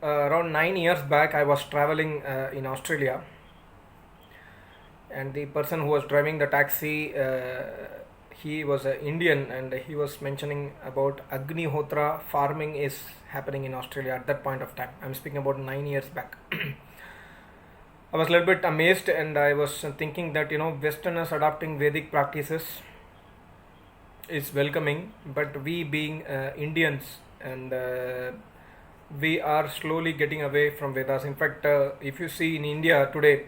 Around 9 years back, I was traveling in Australia, and the person who was driving the taxi, he was an Indian, and he was mentioning about Agnihotra farming is happening in Australia at that point of time. I'm speaking about 9 years back. I was a little bit amazed, and I was thinking that Westerners adopting Vedic practices is welcoming, but we being Indians and we are slowly getting away from Vedas. In fact, if you see in India today,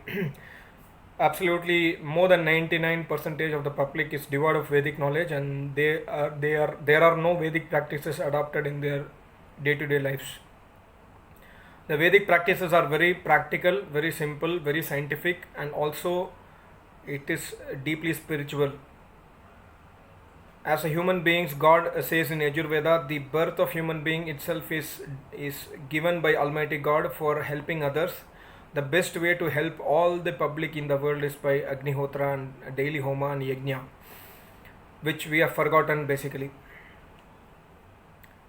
absolutely more than 99% of the public is devoid of Vedic knowledge, and there are no Vedic practices adopted in their day-to-day lives. The Vedic practices are very practical, very simple, very scientific, and also it is deeply spiritual. As a human beings, God says in Yajurveda, the birth of human being itself is given by Almighty God for helping others. The best way to help all the public in the world is by Agnihotra and daily Homa and Yajna, which we have forgotten basically.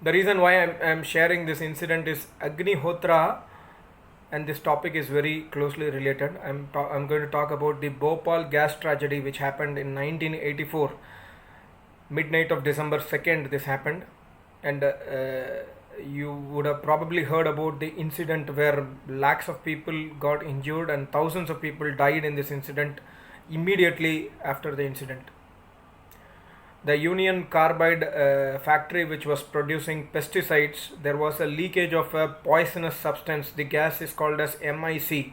The reason why I'm sharing this incident is Agnihotra, and this topic is very closely related. I'm going to talk about the Bhopal gas tragedy which happened in 1984. Midnight of December 2nd this happened, and you would have probably heard about the incident where lakhs of people got injured and thousands of people died in this incident immediately after the incident. The Union Carbide factory, which was producing pesticides, there was a leakage of a poisonous substance. The gas is called as MIC,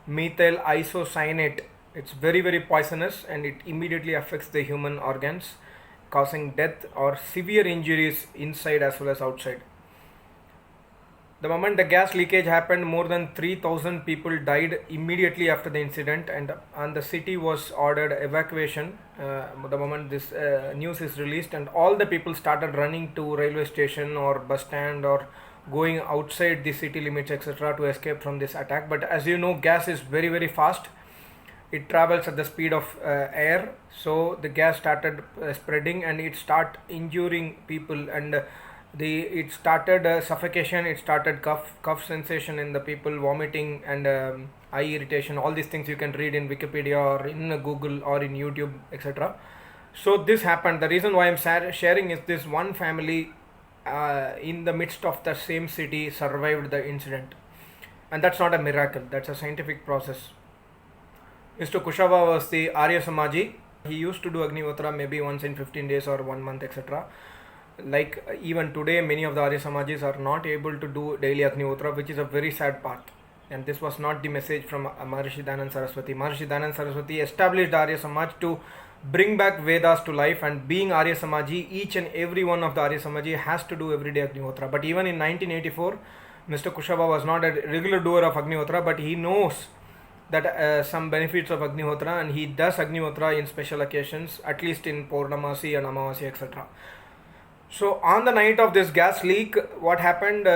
methyl isocyanate. It's very, very poisonous, and it immediately affects the human organs, causing death or severe injuries inside as well as outside. The moment the gas leakage happened, more than 3,000 people died immediately after the incident, and the city was ordered evacuation the moment this news is released, and all the people started running to railway station or bus stand or going outside the city limits, etc., to escape from this attack. But as you know, gas is very, very fast. It travels at the speed of air, so the gas started spreading, and it started injuring people, and it started suffocation, it started cough sensation in the people, vomiting, and eye irritation. All these things you can read in Wikipedia or in Google or in YouTube, etc. So this happened. The reason why I'm sharing is this one family in the midst of the same city survived the incident, and that's not a miracle, that's a scientific process. Mr. Kushava was the Arya Samaji. He used to do Agnihotra maybe once in 15 days or 1 month, etc. Like even today, many of the Arya Samajis are not able to do daily Agnihotra, which is a very sad part. And this was not the message from Maharishi Dayananda Saraswati. Maharishi Dayananda Saraswati established Arya Samaj to bring back Vedas to life, and being Arya Samaji, each and every one of the Arya Samaji has to do everyday Agnihotra. But even in 1984, Mr. Kushava was not a regular doer of Agnihotra, but he knows that some benefits of Agnihotra, and he does Agnihotra in special occasions, at least in Purnamasi and Amavasya, etc. So on the night of this gas leak, what happened,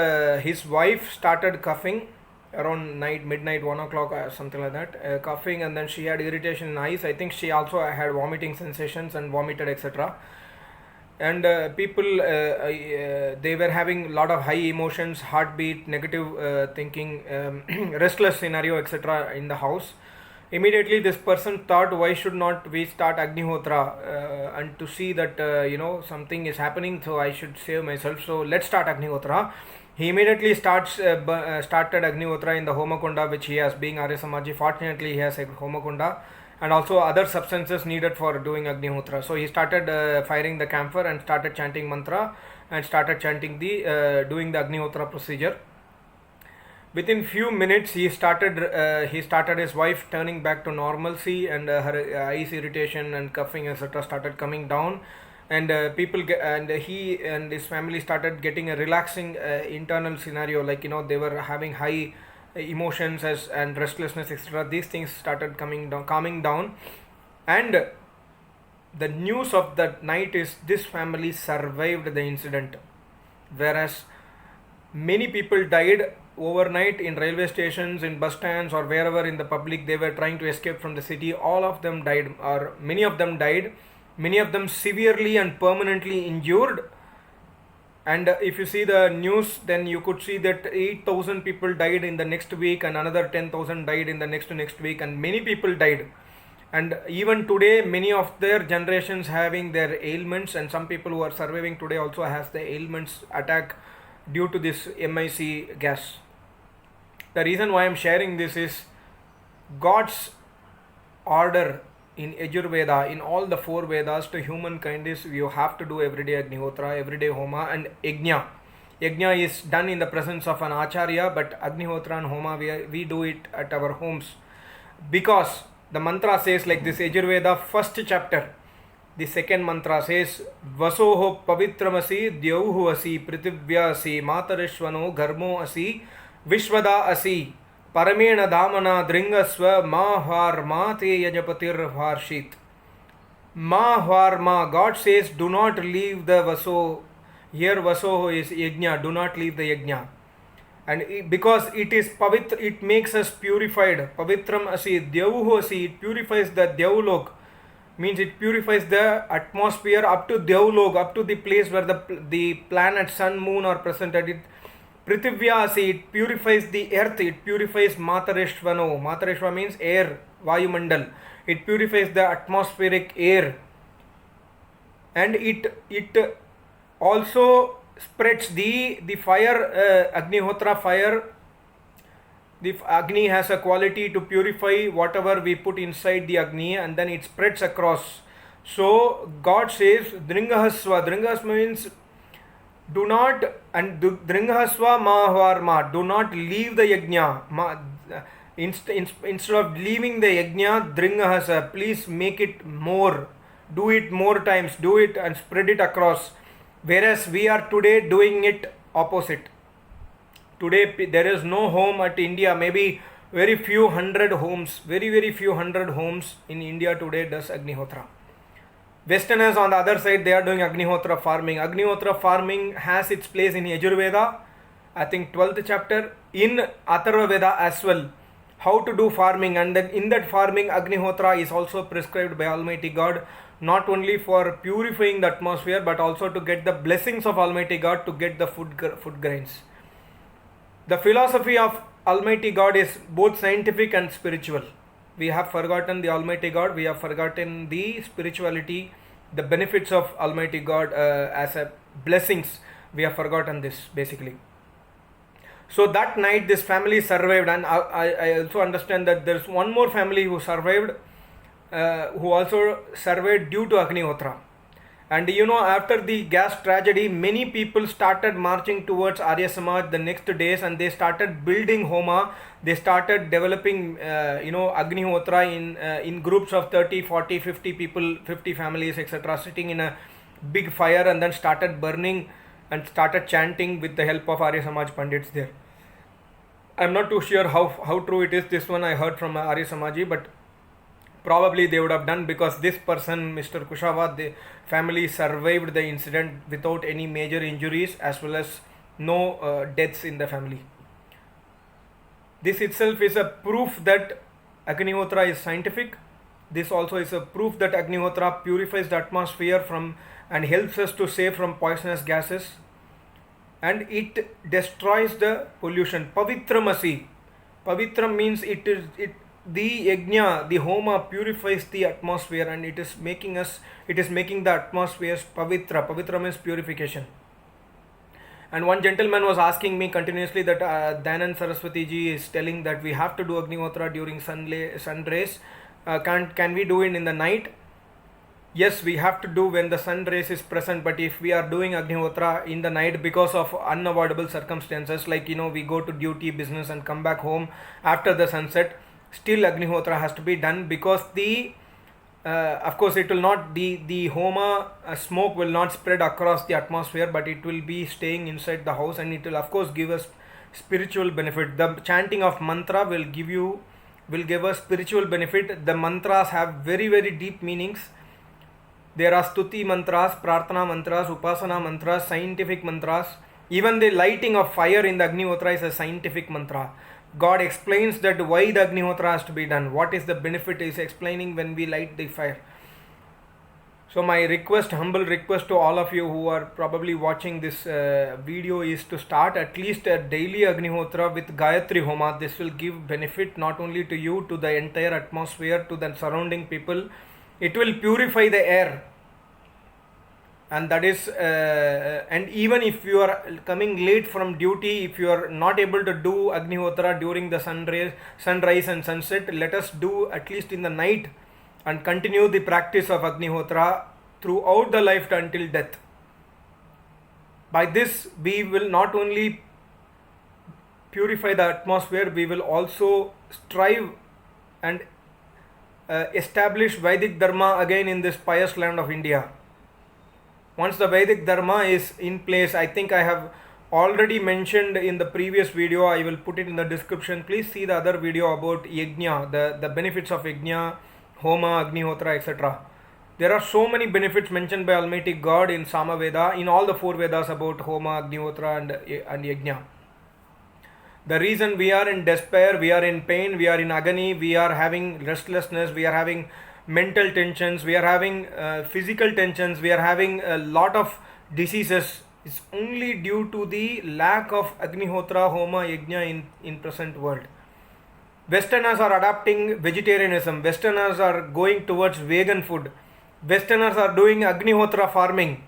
his wife started coughing around midnight, 1 o'clock or something like that, coughing, and then she had irritation in eyes. I think she also had vomiting sensations and vomited, etc. And people, they were having a lot of high emotions, heartbeat, negative thinking, restless scenario, etc. in the house. Immediately this person thought, why should not we start Agnihotra, and to see that something is happening, so I should save myself, so let's start Agnihotra. He immediately started Agnihotra in the Homakunda, which he has, being Arya Samaji. Fortunately, he has a Homakunda and also other substances needed for doing Agnihotra. So he started firing the camphor and started chanting mantra and started chanting doing the Agnihotra procedure. Within few minutes, he started his wife turning back to normalcy, and her eyes irritation and coughing, etc., started coming down, and he and his family started getting a relaxing internal scenario, like they were having high emotions and restlessness, etc. These things started calming down, and the news of that night is this family survived the incident, whereas many people died overnight in railway stations, in bus stands, or wherever in the public they were trying to escape from the city. All of them died, or many of them died, many of them severely and permanently injured, And if you see the news, then you could see that 8,000 people died in the next week, and another 10,000 died in the next week, and many people died. And even today, many of their generations having their ailments, and some people who are surviving today also has the ailments attack due to this MIC gas. The reason why I'm sharing this is God's order in Yajurveda, in all the four Vedas to humankind is you have to do everyday Agnihotra, everyday Homa and Yajna. Yajna is done in the presence of an Acharya, but Agnihotra and Homa we do it at our homes. Because the mantra says like this, Yajurveda first chapter, the second mantra says, Vasoho pavitramasi dyauhu asi prithivya asi matarishvano garmo asi vishvada asi Paramena Damana Dringaswa Ma Te Yajapatir Harshit. Ma, God says, do not leave the Vaso. Here Vaso is Yajna, do not leave the Yajna. And because it is Pavitra, it makes us purified. Pavitram Asi, Dyauhu Asi, it purifies the Dyaulok. Means it purifies the atmosphere up to Dyaulok, up to the place where the planet, sun, moon are presented. Prithivya, it purifies the earth, it purifies Matareshvano. Matareshva means air, Vayumandal. It purifies the atmospheric air. And it also spreads the fire, Agnihotra fire. The Agni has a quality to purify whatever we put inside the Agni, and then it spreads across. So God says, Dringahasva. Dringahasva means do not, and Dringhasva Maharma, do not leave the Yajna. Instead of leaving the Yajna, Dringhasa, please make it more. Do it more times, do it and spread it across. Whereas we are today doing it opposite. Today there is no home at India, maybe very few hundred homes, very few hundred homes in India today does Agnihotra. Westerners on the other side, they are doing Agnihotra farming. Agnihotra farming has its place in Yajurveda, I think 12th chapter, in Atharva Veda as well. How to do farming, and then in that farming, Agnihotra is also prescribed by Almighty God, not only for purifying the atmosphere, but also to get the blessings of Almighty God, to get the food grains. The philosophy of Almighty God is both scientific and spiritual. We have forgotten the Almighty God, we have forgotten the spirituality, the benefits of Almighty God as a blessings. We have forgotten this basically. So that night this family survived, and I also understand that there is one more family who survived, who also survived due to Agnihotra. And after the gas tragedy, many people started marching towards Arya Samaj the next days, and they started building Homa. They started developing, Agnihotra in groups of 30, 40, 50 people, 50 families, etc., sitting in a big fire, and then started burning and started chanting with the help of Arya Samaj Pandits there. I'm not too sure how true it is. This one I heard from Arya Samaji, but probably they would have done, because this person, Mr. Kushawa, the family survived the incident without any major injuries, as well as no deaths in the family. This itself is a proof that Agnihotra is scientific. This also is a proof that Agnihotra purifies the atmosphere from and helps us to save from poisonous gases, and it destroys the pollution. Pavitramasi. Pavitram means the yajna, the homa purifies the atmosphere, and it is making the atmospheres pavitra. Pavitra means purification. And one gentleman was asking me continuously that Dayanand Saraswati ji is telling that we have to do Agnihotra during sun rays. Can we do it in the night? Yes, we have to do when the sun rays is present, but if we are doing Agnihotra in the night because of unavoidable circumstances, like we go to duty, business, and come back home after the sunset, still Agnihotra has to be done, because of course it will not, the homa smoke will not spread across the atmosphere, but it will be staying inside the house, and it will of course give us spiritual benefit. The chanting of mantra will give us spiritual benefit. The mantras have very deep meanings. There are stuti mantras, prarthana mantras, upasana mantras, scientific mantras. Even the lighting of fire in the Agnihotra is a scientific mantra. God explains that why the Agnihotra has to be done. What is the benefit is explaining when we light the fire. So my request, humble request to all of you who are probably watching this video is to start at least a daily Agnihotra with Gayatri Homa. This will give benefit not only to you, to the entire atmosphere, to the surrounding people. It will purify the air. And that is, and even if you are coming late from duty, if you are not able to do Agnihotra during the sunrise and sunset, let us do at least in the night and continue the practice of Agnihotra throughout the life until death. By this, we will not only purify the atmosphere, we will also strive and establish Vedic Dharma again in this pious land of India. Once the Vedic Dharma is in place, I think I have already mentioned in the previous video, I will put it in the description. Please see the other video about Yajna, the benefits of Yajna, Homa, Agnihotra, etc. There are so many benefits mentioned by Almighty God in Samaveda, in all the 4 Vedas about Homa, Agnihotra and Yajna. The reason we are in despair, we are in pain, we are in agony, we are having restlessness, we are having mental tensions, we are having physical tensions, we are having a lot of diseases, is only due to the lack of Agnihotra, Homa, Yajna in present world. Westerners are adopting vegetarianism. Westerners are going towards vegan food. Westerners are doing Agnihotra farming.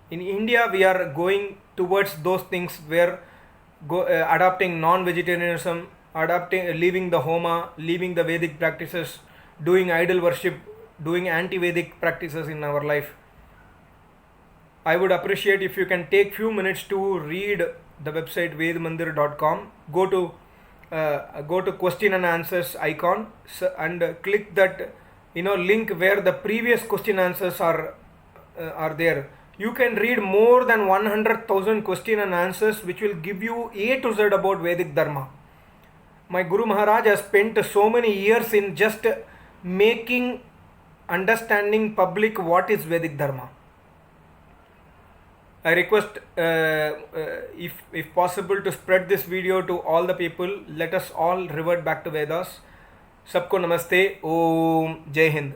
In India, we are going towards those things where adopting non-vegetarianism, leaving the Homa, leaving the Vedic practices, doing idol worship, doing anti-Vedic practices in our life. I would appreciate if you can take few minutes to read the website vedmandir.com. Go to question and answers icon and click that link where the previous question answers are there. You can read more than 100,000 question and answers which will give you A to Z about Vedic Dharma. My Guru Maharaj has spent so many years in just making understanding public what is Vedic Dharma. I request if possible to spread this video to all the people. Let us all revert back to Vedas. Sabko namaste. Om Jai Hind.